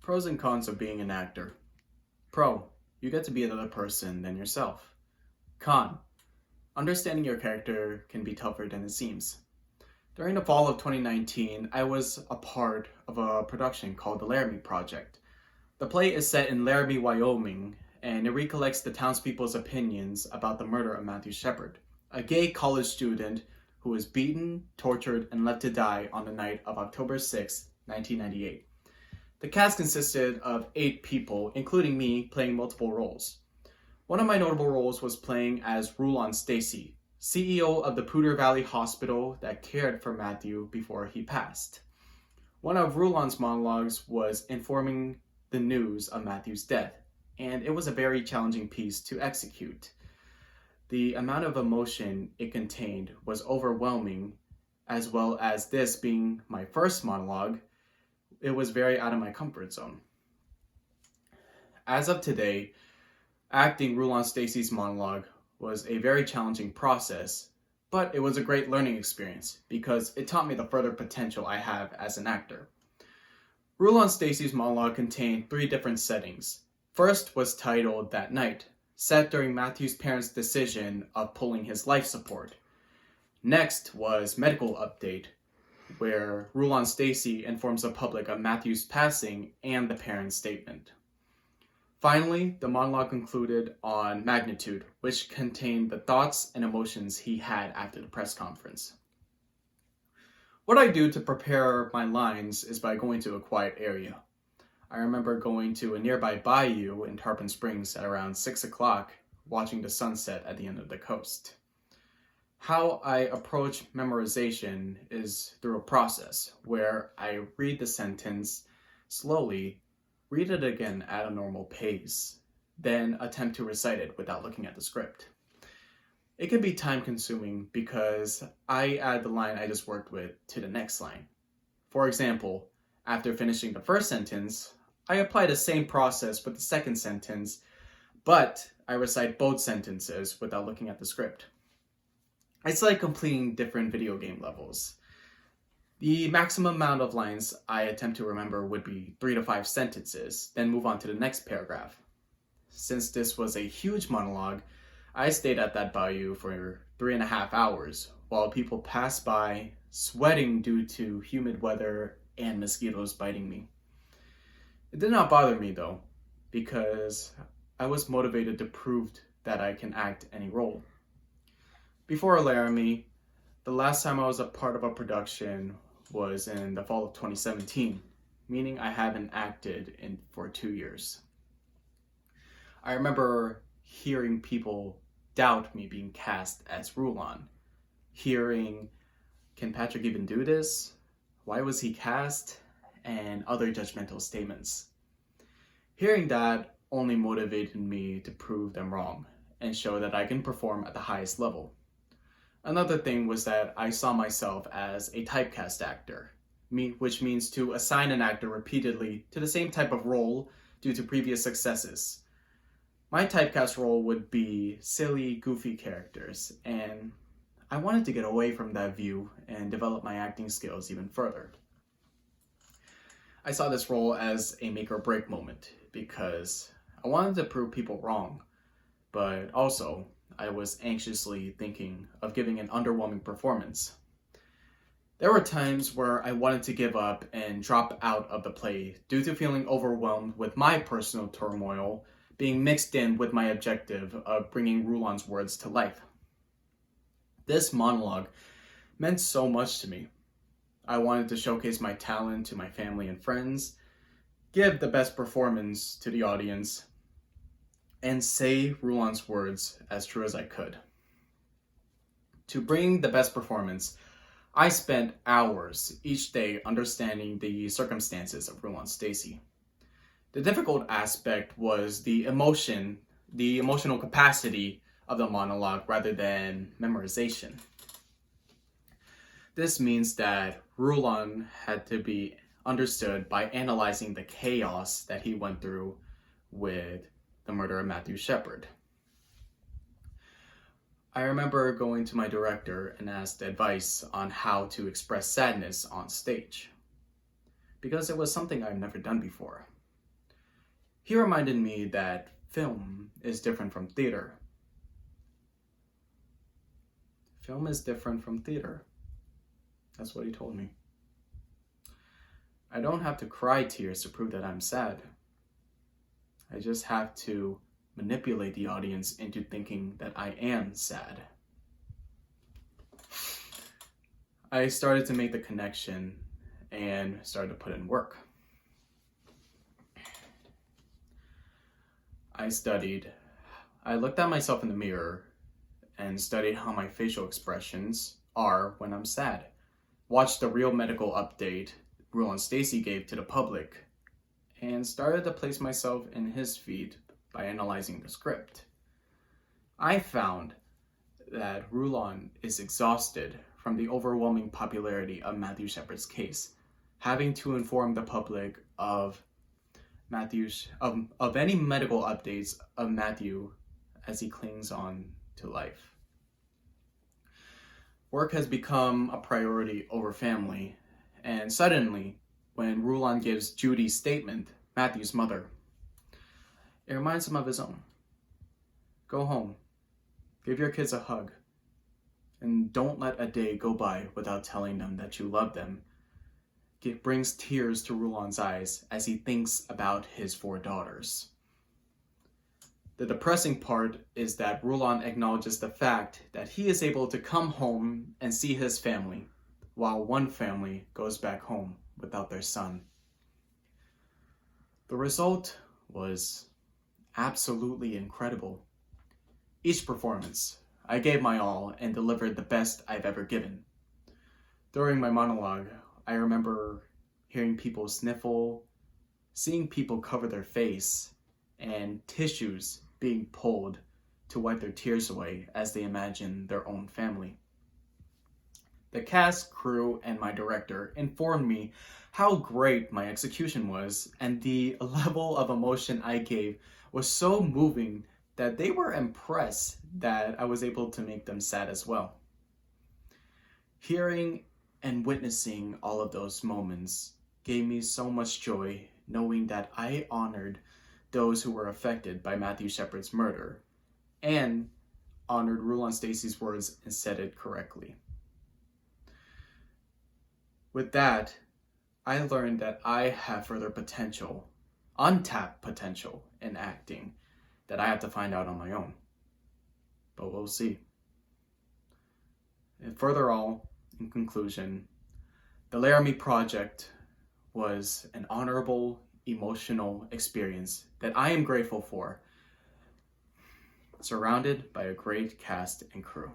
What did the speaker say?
Pros and cons of being an actor. Pro, you get to be another person than yourself. Con, understanding your character can be tougher than it seems. During the fall of 2019, I was a part of a production called the Laramie Project. The play is set in Laramie, Wyoming, and it recollects the townspeople's opinions about the murder of Matthew Shepard, a gay college student who was beaten, tortured, and left to die on the night of October 6, 1998. The cast consisted of 8 people, including me, playing multiple roles. One of my notable roles was playing as Rulon Stacy, CEO of the Poudre Valley Hospital that cared for Matthew before he passed. One of Rulon's monologues was informing the news of Matthew's death, and it was a very challenging piece to execute. The amount of emotion it contained was overwhelming, as well as this being my first monologue, it was very out of my comfort zone. As of today, acting Rulon Stacy's monologue was a very challenging process, but it was a great learning experience because it taught me the further potential I have as an actor. Rulon Stacy's monologue contained 3 different settings. First was titled That Night, set during Matthew's parents' decision of pulling his life support. Next was Medical Update, where Rulon Stacy informs the public of Matthew's passing and the parents' statement. Finally, the monologue concluded on Magnitude, which contained the thoughts and emotions he had after the press conference. What I do to prepare my lines is by going to a quiet area. I remember going to a nearby bayou in Tarpon Springs at around 6 o'clock, watching the sunset at the end of the coast. How I approach memorization is through a process where I read the sentence slowly, read it again at a normal pace, then attempt to recite it without looking at the script. It can be time consuming because I add the line I just worked with to the next line. For example, after finishing the first sentence, I apply the same process with the second sentence, but I recite both sentences without looking at the script. It's like completing different video game levels. The maximum amount of lines I attempt to remember would be 3 to 5 sentences, then move on to the next paragraph. Since this was a huge monologue, I stayed at that bayou for 3.5 hours, while people passed by, sweating due to humid weather and mosquitoes biting me. It did not bother me though, because I was motivated to prove that I can act any role. Before Laramie, the last time I was a part of a production was in the fall of 2017, meaning I haven't acted for 2 years. I remember hearing people doubt me being cast as Rulon, hearing, can Patrick even do this? Why was he cast? And other judgmental statements. Hearing that only motivated me to prove them wrong and show that I can perform at the highest level. Another thing was that I saw myself as a typecast actor, which means to assign an actor repeatedly to the same type of role due to previous successes. My typecast role would be silly, goofy characters, and I wanted to get away from that view and develop my acting skills even further. I saw this role as a make or break moment because I wanted to prove people wrong, but also I was anxiously thinking of giving an underwhelming performance. There were times where I wanted to give up and drop out of the play due to feeling overwhelmed with my personal turmoil being mixed in with my objective of bringing Rulon's words to life. This monologue meant so much to me. I wanted to showcase my talent to my family and friends, give the best performance to the audience, and say Rulon's words as true as I could. To bring the best performance, I spent hours each day understanding the circumstances of Rulon Stacy. The difficult aspect was the emotional capacity of the monologue rather than memorization. This means that Rulon had to be understood by analyzing the chaos that he went through with the murder of Matthew Shepard. I remember going to my director and asked advice on how to express sadness on stage, because it was something I've never done before. He reminded me that film is different from theater. Film is different from theater. That's what he told me. I don't have to cry tears to prove that I'm sad. I just have to manipulate the audience into thinking that I am sad. I started to make the connection and started to put in work. I looked at myself in the mirror and studied how my facial expressions are when I'm sad. Watched the real medical update Rulon and Stacy gave to the public and started to place myself in his feet by analyzing the script. I found that Rulon is exhausted from the overwhelming popularity of Matthew Shepard's case, having to inform the public of any medical updates of Matthew as he clings on to life. Work has become a priority over family, and suddenly, when Rulon gives Judy's statement, Matthew's mother, it reminds him of his own. Go home, give your kids a hug, and don't let a day go by without telling them that you love them. It brings tears to Rulon's eyes as he thinks about his 4 daughters. The depressing part is that Rulon acknowledges the fact that he is able to come home and see his family, while one family goes back home without their son. The result was absolutely incredible. Each performance, I gave my all and delivered the best I've ever given. During my monologue, I remember hearing people sniffle, seeing people cover their face, and tissues being pulled to wipe their tears away as they imagine their own family. The cast, crew, and my director informed me how great my execution was, and the level of emotion I gave was so moving that they were impressed that I was able to make them sad as well. Hearing and witnessing all of those moments gave me so much joy, knowing that I honored those who were affected by Matthew Shepard's murder and honored Rulon Stacy's words and said it correctly. With that, I learned that I have further potential, untapped potential in acting that I have to find out on my own. But we'll see. And in conclusion, the Laramie Project was an honorable, emotional experience that I am grateful for, surrounded by a great cast and crew.